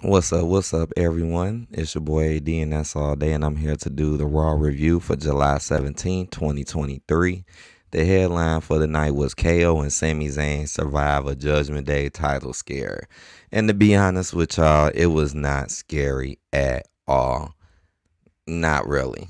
What's up, everyone? It's your boy AD, and that's all day, and I'm here to do the Raw review for July 17, 2023. The headline for the night was KO and Sami Zayn survive a Judgment Day title scare. And to be honest with y'all, it was not scary at all. Not really.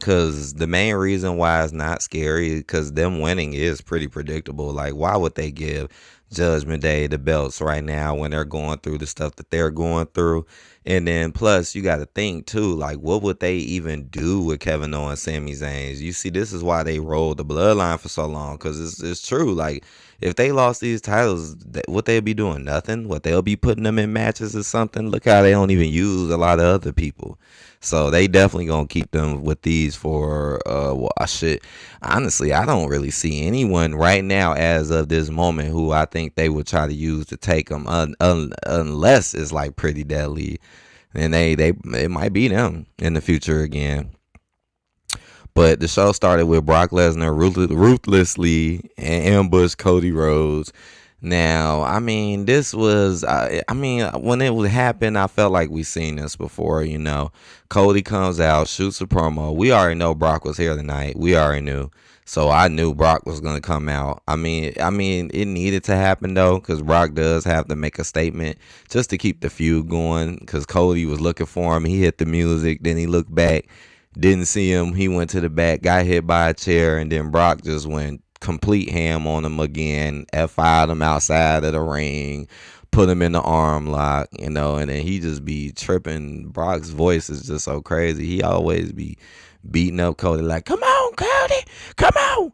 Cause the main reason why it's not scary, cause them winning is pretty predictable. Like, why would they give Judgment Day the belts right now when they're going through the stuff that they're going through? And then plus, you got to think too, like, what would they even do with Kevin Owens, Sami Zayn? You see, this is why they rolled the bloodline for so long, cause it's true. Like, if they lost these titles, what they'll be doing? Nothing. What they'll be putting them in matches or something. Look how they don't even use a lot of other people. So they definitely gonna keep them with these for well, shit. Honestly, I don't really see anyone right now as of this moment who I think they would try to use to take them unless it's like pretty deadly, and they it might be them in the future again. But the show started with Brock Lesnar ruthlessly ambushed Cody Rhodes. Now, I mean, this was, I mean, when it would happen, I felt like we seen this before. Cody comes out, shoots a promo. We already know Brock was here tonight. We already knew, so I knew Brock was gonna come out. I mean, it needed to happen though, because Brock does have to make a statement just to keep the feud going. Because Cody was looking for him, he hit the music, then he looked back. Didn't see him. He went to the back, got hit by a chair, and then Brock just went complete ham on him again. F5'd him outside of the ring, put him in the arm lock, and then he just be tripping. Brock's voice is just so crazy. He always be beating up Cody like, come on, Cody, come on,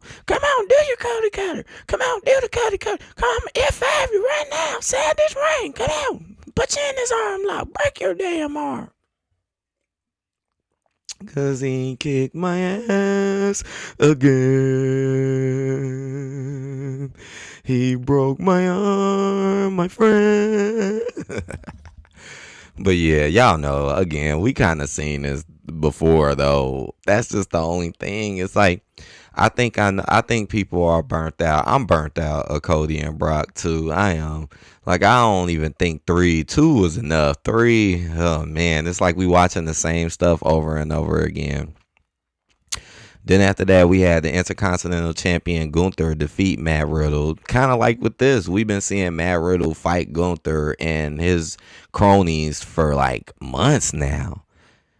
do your Cody, come on, do the Cody, come on, F5 you right now, outside this ring, come on, put you in this arm lock, break your damn arm. Cause he kicked my ass again. He broke my arm, my friend. But yeah, y'all know, again, we kind of seen this before though. That's just the only thing. It's like I think people are burnt out. I'm burnt out of Cody and Brock too. I am. Like, I don't even think three, two was enough. Three, oh man, it's like we watching the same stuff over and over again. Then after that, we had the Intercontinental Champion Gunther defeat Matt Riddle. Kind of like with this, we've been seeing Matt Riddle fight Gunther and his cronies for like months now.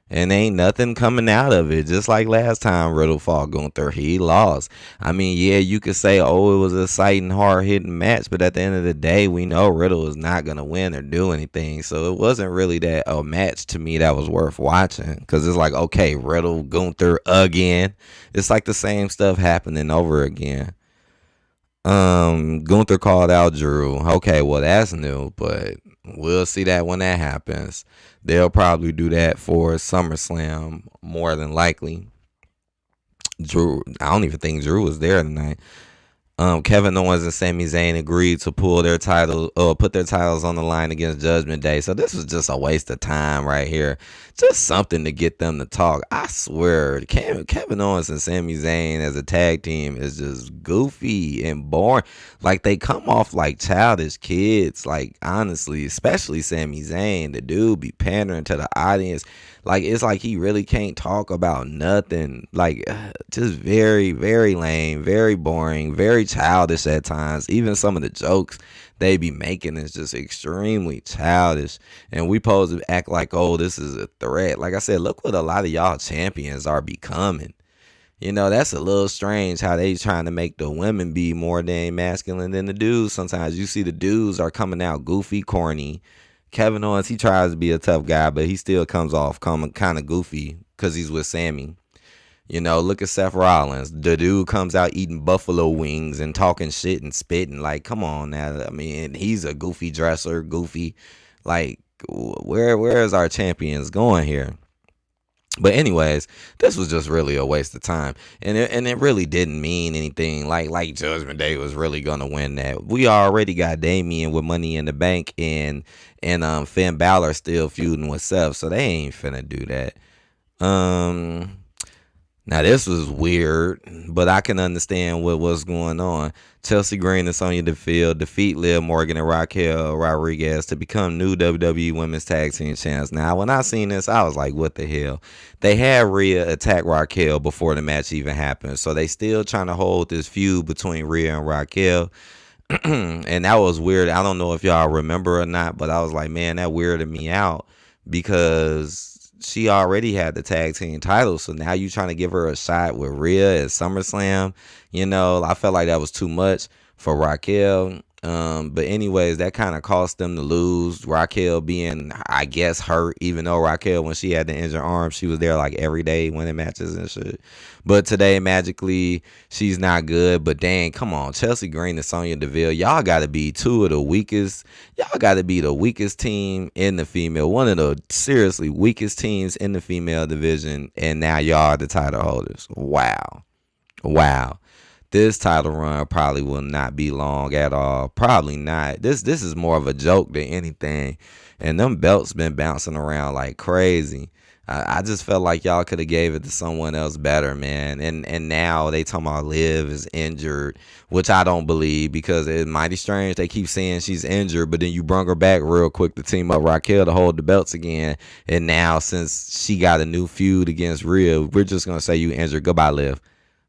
And ain't nothing coming out of it. Just like last time Riddle fought Gunther, he lost. I mean, yeah, you could say, oh, it was a exciting, hard-hitting match, but at the end of the day, we know Riddle is not going to win or do anything. So it wasn't really that a match to me that was worth watching. Because it's like, okay, Riddle, Gunther again. It's like the same stuff happening over again. Gunther called out Drew. Okay, well, that's new, but we'll see that when that happens. They'll probably do that for SummerSlam more than likely. I don't even think Drew was there tonight. Kevin Owens and Sami Zayn agreed to put their titles on the line against Judgment Day. So this was just a waste of time right here. Just something to get them to talk. I swear, Kevin Owens and Sami Zayn as a tag team is just goofy and boring. Like, they come off like childish kids. Like, honestly, especially Sami Zayn, the dude be pandering to the audience. Like, it's like he really can't talk about nothing. Like, just very, very lame, very boring, very childish at times. Even some of the jokes they be making is just extremely childish. And we supposed to act like, oh, this is a threat. Like I said, look what a lot of y'all champions are becoming. That's a little strange how they trying to make the women be more damn masculine than the dudes. Sometimes you see the dudes are coming out goofy, corny. Kevin Owens, he tries to be a tough guy, but he still comes off kind of goofy because he's with Sammy. Look at Seth Rollins. The dude comes out eating buffalo wings and talking shit and spitting. Like, come on now. I mean, he's a goofy dresser, goofy. Like, where is our champions going here? But anyways, this was just really a waste of time, and it really didn't mean anything. Like Judgment Day was really gonna win that. We already got Damian with Money in the Bank, and Finn Balor still feuding with Seth, so they ain't finna do that. Um, Now this was weird, but I can understand what was going on. Chelsea Green and Sonya Deville defeat Liv Morgan and Raquel Rodriguez to become new WWE Women's Tag Team Champs. Now, when I seen this, I was like, "What the hell?" They had Rhea attack Raquel before the match even happened, so they still trying to hold this feud between Rhea and Raquel. And that was weird. I don't know if y'all remember or not, but I was like, man, that weirded me out because she already had the tag team title. So now you trying to give her a shot with Rhea at SummerSlam. I felt like that was too much for Raquel. But anyways, that kind of cost them to lose. Raquel being, I guess, hurt, even though Raquel, when she had the injured arm, she was there like every day winning matches and shit. But today, magically, she's not good. But dang, come on, Chelsea Green and Sonya Deville, y'all got to be two of the weakest. Y'all got to be the weakest team in the female, one of the seriously weakest teams in the female division, and now y'all are the title holders. Wow. Wow. This title run probably will not be long at all. Probably not. This is more of a joke than anything. And them belts been bouncing around like crazy. I just felt like y'all could have gave it to someone else better, man. And now they talking about Liv is injured, which I don't believe because it's mighty strange. They keep saying she's injured, but then you brung her back real quick to team up Raquel to hold the belts again. And now since she got a new feud against Rhea, we're just gonna say you injured. Goodbye, Liv.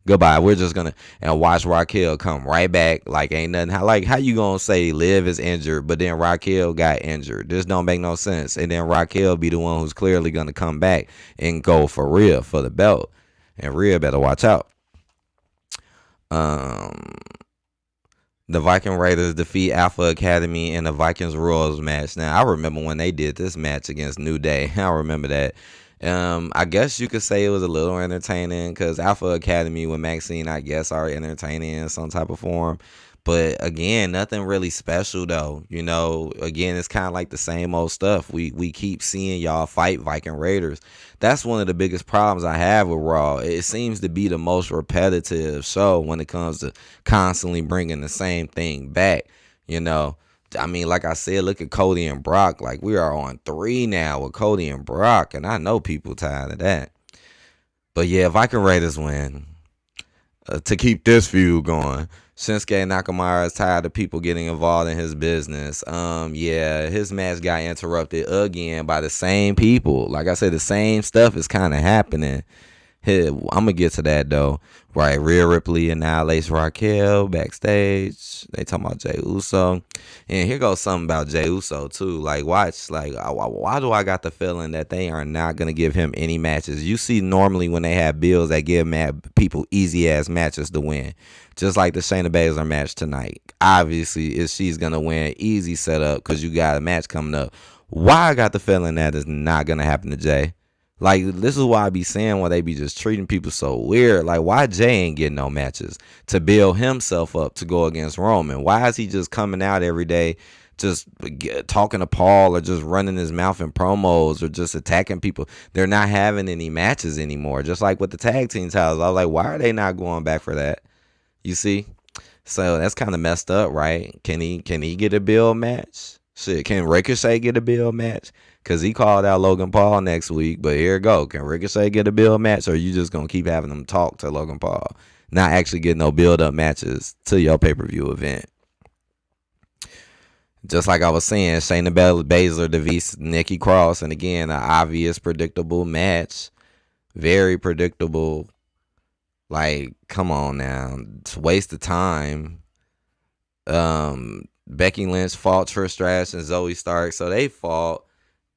Goodbye. We're just gonna and watch Raquel come right back like ain't nothing. How you gonna say Liv is injured, but then Raquel got injured? This don't make no sense. And then Raquel be the one who's clearly gonna come back and go for Rhea for the belt. And Rhea better watch out. Um, the Viking Raiders defeat Alpha Academy in the Vikings Royals match. Now I remember when they did this match against New Day. I remember that. I guess you could say it was a little entertaining because Alpha Academy with Maxine, I guess, are entertaining in some type of form. But again, nothing really special though. Again, it's kind of like the same old stuff. We keep seeing y'all fight Viking Raiders. That's one of the biggest problems I have with Raw. It seems to be the most repetitive show when it comes to constantly bringing the same thing back. I mean, like I said, look at Cody and Brock. Like, we are on 3 now with Cody and Brock, and I know people tired of that. But yeah, Viking Raiders win to keep this feud going. Shinsuke Nakamura is tired of people getting involved in his business. Yeah, his match got interrupted again by the same people. Like I said, the same stuff is kind of happening. Hey, I'm gonna get to that though. Right, Rhea Ripley annihilates Raquel backstage. They talking about Jey Uso, and here goes something about Jey Uso too. Like, watch, like, why do I got the feeling that they are not gonna give him any matches? You see, normally when they have bills, they give people easy ass matches to win, just like the Shayna Baszler match tonight. Obviously, she's gonna win, easy setup because you got a match coming up. Why I got the feeling that is not gonna happen to Jey? Like, this is why I be saying why they be just treating people so weird. Like, why Jay ain't getting no matches to build himself up to go against Roman? Why is he just coming out every day just talking to Paul or just running his mouth in promos or just attacking people? They're not having any matches anymore. Just like with the tag team titles. I was like, why are they not going back for that? You see? So that's kind of messed up, right? Can he get a build match? Shit, can Ricochet get a build match? Because he called out Logan Paul next week. But here you go. Can Ricochet get a build match? Or are you just going to keep having them talk to Logan Paul? Not actually getting no build-up matches to your pay-per-view event. Just like I was saying, Shayna Baszler defeats Nikki Cross. And again, an obvious, predictable match. Very predictable. Like, come on now. It's a waste of time. Becky Lynch fought Trish Stratus and Zoe Stark. So they fought.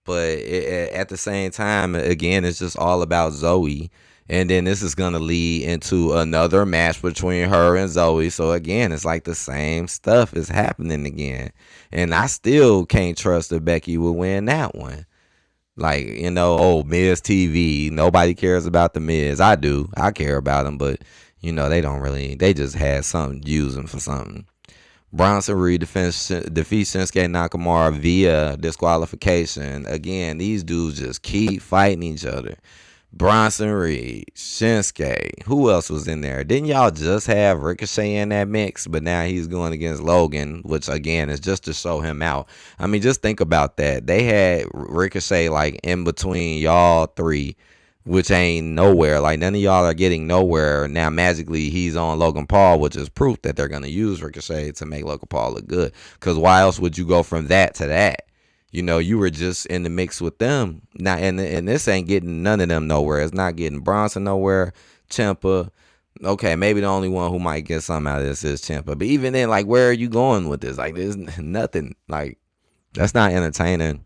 But at the same time, again, it's just all about Zoe. And then this is going to lead into another match between her and Zoe. So, again, it's like the same stuff is happening again. And I still can't trust that Becky will win that one. Like, Miz TV. Nobody cares about the Miz. I do. I care about him. But, they don't really. They just had something to use him for something. Bronson Reed defeats Shinsuke Nakamura via disqualification. Again, these dudes just keep fighting each other. Bronson Reed, Shinsuke. Who else was in there? Didn't y'all just have Ricochet in that mix? But now he's going against Logan, which again is just to show him out. I mean, just think about that. They had Ricochet like in between y'all three which ain't nowhere. Like, none of y'all are getting nowhere. Now, magically, he's on Logan Paul, which is proof that they're going to use Ricochet to make Logan Paul look good. Because why else would you go from that to that? You know, you were just in the mix with them. Now, and this ain't getting none of them nowhere. It's not getting Bronson nowhere. Ciampa. Okay, maybe the only one who might get something out of this is Ciampa. But even then, like, where are you going with this? Like, there's nothing. Like, that's not entertaining.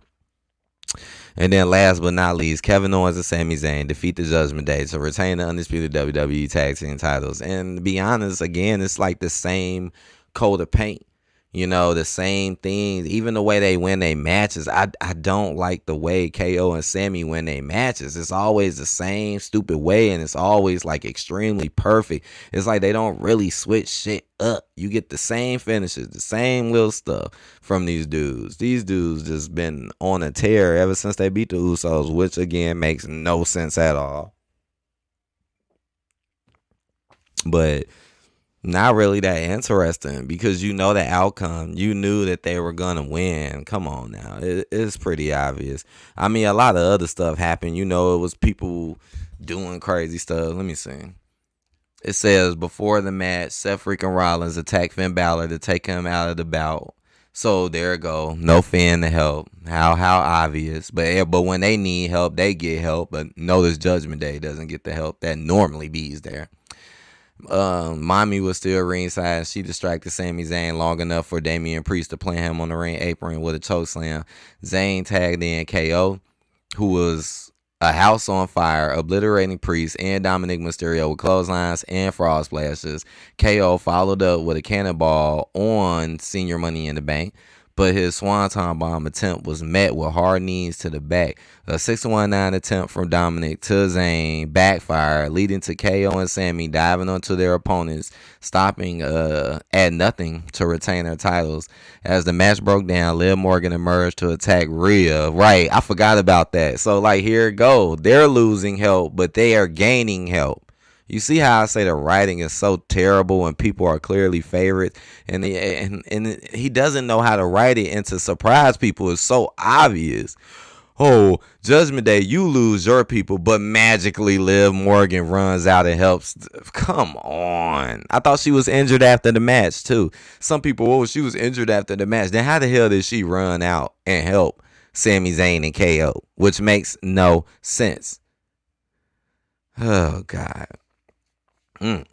And then last but not least, Kevin Owens and Sami Zayn defeat the Judgment Day to retain the undisputed WWE Tag Team titles. And to be honest, again, it's like the same coat of paint. You know, the same things. Even the way they win their matches. I don't like the way KO and Sammy win their matches. It's always the same stupid way, and it's always like extremely perfect. It's like they don't really switch shit up. You get the same finishes, the same little stuff from these dudes. These dudes just been on a tear ever since they beat the Usos, which again makes no sense at all. But not really that interesting because you know the outcome. You knew that they were going to win. Come on now. It's pretty obvious. I mean, a lot of other stuff happened. You know, it was people doing crazy stuff. Let me see. It says, before the match, Seth freaking Rollins attacked Finn Balor to take him out of the bout. So there it go. No Finn to help. How obvious. But when they need help, they get help. But notice Judgment Day doesn't get the help that normally bees there. Mommy was still ringside. She distracted Sami Zayn long enough for Damian Priest to plant him on the ring apron with a chokeslam. Zayn tagged in KO, who was a house on fire, obliterating Priest and Dominic Mysterio with clotheslines and frog splashes. KO followed up with a cannonball on Senior Money in the Bank, but his Swanton Bomb attempt was met with hard knees to the back. A 619 attempt from Dominic to Zayn backfired, leading to KO and Sammy diving onto their opponents, stopping at nothing to retain their titles. As the match broke down, Liv Morgan emerged to attack Rhea. Right, I forgot about that. So, like, here it goes. They're losing help, but they are gaining help. You see how I say the writing is so terrible when people are clearly favorites, and he doesn't know how to write it and to surprise people. It's so obvious. Oh, Judgment Day, you lose your people, but magically Liv Morgan runs out and helps. Come on. I thought she was injured after the match, too. Some people, she was injured after the match. Then how the hell did she run out and help Sami Zayn and KO? Which makes no sense. Oh, God. All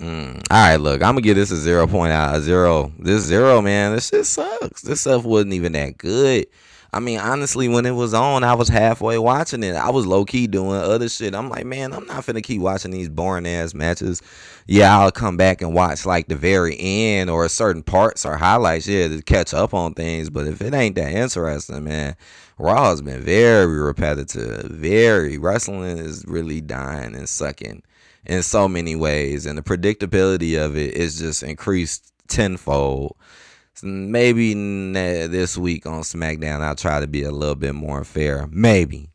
right, look, I'm gonna give this a 0 point out of 0. This 0, man, this shit sucks. This stuff wasn't even that good. I mean, honestly, when it was on, I was halfway watching it. I was low-key doing other shit. I'm like, man, I'm not finna keep watching these boring-ass matches. Yeah, I'll come back and watch, like, the very end or certain parts or highlights, to catch up on things. But if it ain't that interesting, man, Raw has been very repetitive. Wrestling is really dying and sucking in so many ways, and the predictability of it is just increased tenfold. Maybe this week on SmackDown I'll try to be a little bit more fair, maybe,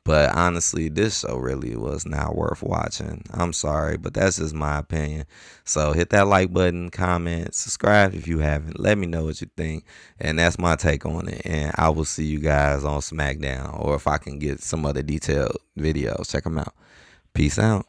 but honestly this show really was not worth watching. I'm sorry, but that's just my opinion. So hit that like button, comment, subscribe if you haven't. Let me know what you think, and that's my take on it, and I will see you guys on SmackDown, or if I can get some other detailed videos, check them out. Peace out.